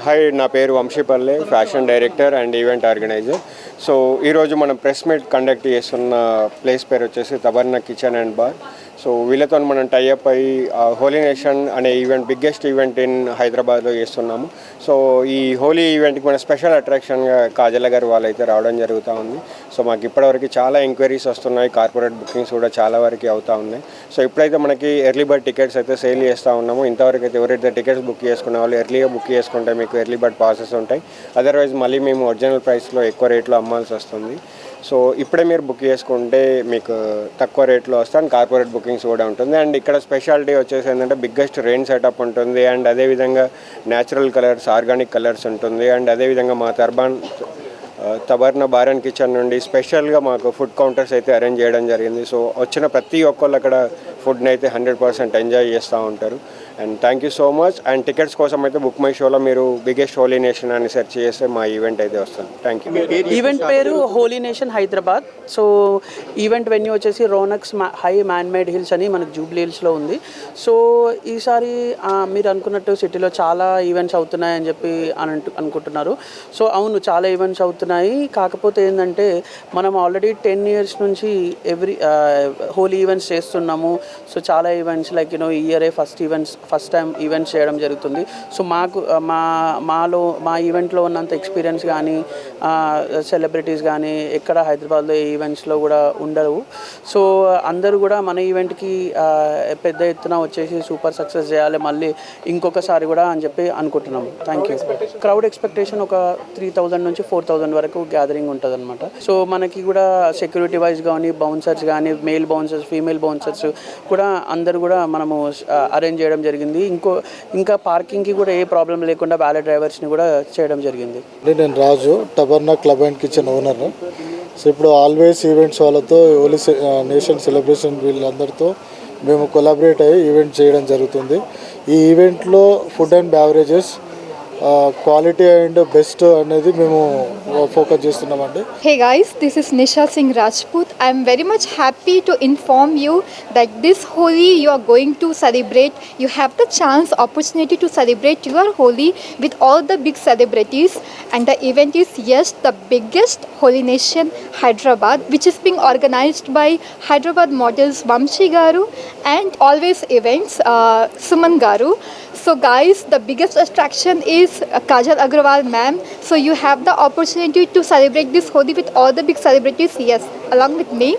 Hi, నా పేరు Vamshi Palle, fashion director and event organiser. So ఈరోజు మనం ప్రెస్ మీట్ కండక్ట్ చేస్తున్న ప్లేస్ పేరు వచ్చేసి Tabarna kitchen and bar. So వీళ్ళతో మనం టైఅప్ అయ్యి హోలీ నేషన్ అనే ఈవెంట్, బిగ్గెస్ట్ ఈవెంట్ ఇన్ హైదరాబాద్లో చేస్తున్నాము. సో ఈ హోలీ ఈవెంట్కి మన స్పెషల్ అట్రాక్షన్గా కాజల గారు వాళ్ళైతే రావడం జరుగుతూ ఉంది. సో మాకు ఇప్పటివరకు చాలా ఎంక్వైరీస్ వస్తున్నాయి, కార్పొరేట్ బుకింగ్స్ కూడా చాలా వరకు అవుతూ ఉన్నాయి. సో ఇప్పుడైతే మనకి ఎర్లీ బర్డ్ టికెట్స్ అయితే సేల్ చేస్తూ ఉన్నాము. ఇంతవరకు అయితే ఎవరైతే టికెట్స్ బుక్ చేసుకునే వాళ్ళు ఎర్లీగా బుక్ చేసుకుంటే మీకు ఎర్లీ బర్డ్ పాసెస్ ఉంటాయి. అదర్వైజ్ మళ్ళీ మేము ఒరిజినల్ ప్రైస్లో ఎక్కువ రేట్లో అమ్మాల్సి వస్తుంది. సో ఇప్పుడే మీరు బుక్ చేసుకుంటే మీకు తక్కువ రేట్లో వస్తాను. కార్పొరేట్ బుకింగ్స్ కూడా ఉంటుంది. అండ్ ఇక్కడ స్పెషాలిటీ వచ్చేసి ఏంటంటే బిగ్గెస్ట్ రెయిన్ సెటప్ ఉంటుంది. అండ్ అదేవిధంగా న్యాచురల్ కలర్స్, ఆర్గానిక్ కలర్స్ ఉంటుంది. అండ్ అదేవిధంగా మా తబర్నా బార్ అండ్ కిచెన్ నుండి స్పెషల్గా మాకు ఫుడ్ కౌంటర్స్ అయితే అరేంజ్ చేయడం జరిగింది. సో వచ్చిన ప్రతి ఒక్కళ్ళు అక్కడ ఫుడ్ని అయితే 100% ఎంజాయ్ చేస్తూ ఉంటారు. And thank you so much. And tickets కోసం అయితే బుక్ మై షోలో మీరు బిగ్గెస్ట్ హోలీ నేషన్ అని సెర్చ్ చేస్తే మా ఈవెంట్ అయితే వస్తుంది. Thank you. ఈవెంట్ పేరు Holi nation Hyderabad. So event venue వచ్చేసి రోనక్స్ హై మ్యాన్మేడ్ హిల్స్ అని మనకు జూబ్లీ హిల్స్లో ఉంది. సో ఈసారి మీరు అనుకున్నట్టు సిటీలో చాలా ఈవెంట్స్ అవుతున్నాయని చెప్పి అనుకుంటున్నారు. సో అవును, చాలా ఈవెంట్స్ అవుతున్నాయి. కాకపోతే ఏంటంటే మనం ఆల్రెడీ 10 years నుంచి హోలీ ఈవెంట్స్ చేస్తున్నాము. సో చాలా ఈవెంట్స్ లైక్ ఈ ఇయరే ఫస్ట్ టైం ఈవెంట్స్ చేయడం జరుగుతుంది. సో మా ఈవెంట్లో ఉన్నంత ఎక్స్పీరియన్స్ కానీ సెలబ్రిటీస్ కానీ ఎక్కడ హైదరాబాద్లో ఈ ఈవెంట్స్లో కూడా ఉండవు. సో అందరూ కూడా మన ఈవెంట్కి పెద్ద ఎత్తున వచ్చేసి సూపర్ సక్సెస్ చేయాలి మళ్ళీ ఇంకొకసారి కూడా అని చెప్పి అనుకుంటున్నాము. Thank you. క్రౌడ్ ఎక్స్పెక్టేషన్ ఒక 3000 నుంచి 4000 వరకు గ్యాదరింగ్ ఉంటుంది అనమాట. సో మనకి కూడా సెక్యూరిటీ వైజ్ కానీ బౌన్సర్స్ కానీ మేల్ బౌన్సర్స్, ఫీమేల్ బౌన్సర్స్ కూడా అందరూ కూడా మనము అరేంజ్ చేయడం జరిగింది. ఇంకా పార్కింగ్కి కూడా ఏ ప్రాబ్లం లేకుండా వ్యాలే డ్రైవర్స్ని కూడా చేయడం జరిగింది. నేను Raju, Taberna club and kitchen owner. So ఇప్పుడు ఆల్వేస్ ఈవెంట్స్ వాళ్ళతో హోలీ నేషన్ సెలబ్రేషన్ వీళ్ళందరితో మేము కొలాబరేట్ అయ్యి ఈవెంట్ చేయడం జరుగుతుంది. ఈ ఈవెంట్లో food and beverages quality and best అనేది మేము ఫోకస్ చేస్తున్నామండి. Hey guys, this is Nisha Singh Rajput. I am very much happy to inform you that this Holi you are going to celebrate. You have the opportunity to celebrate your Holi with all the big celebrities, and the event is the biggest Holi Nation Hyderabad, which is being organized by Hyderabad models Vamshi Garu and Always Events Suman Garu. So guys, the biggest attraction is Kajal Agrawal ma'am. So you have the opportunity to celebrate this Holi with all the big celebrities, along with me.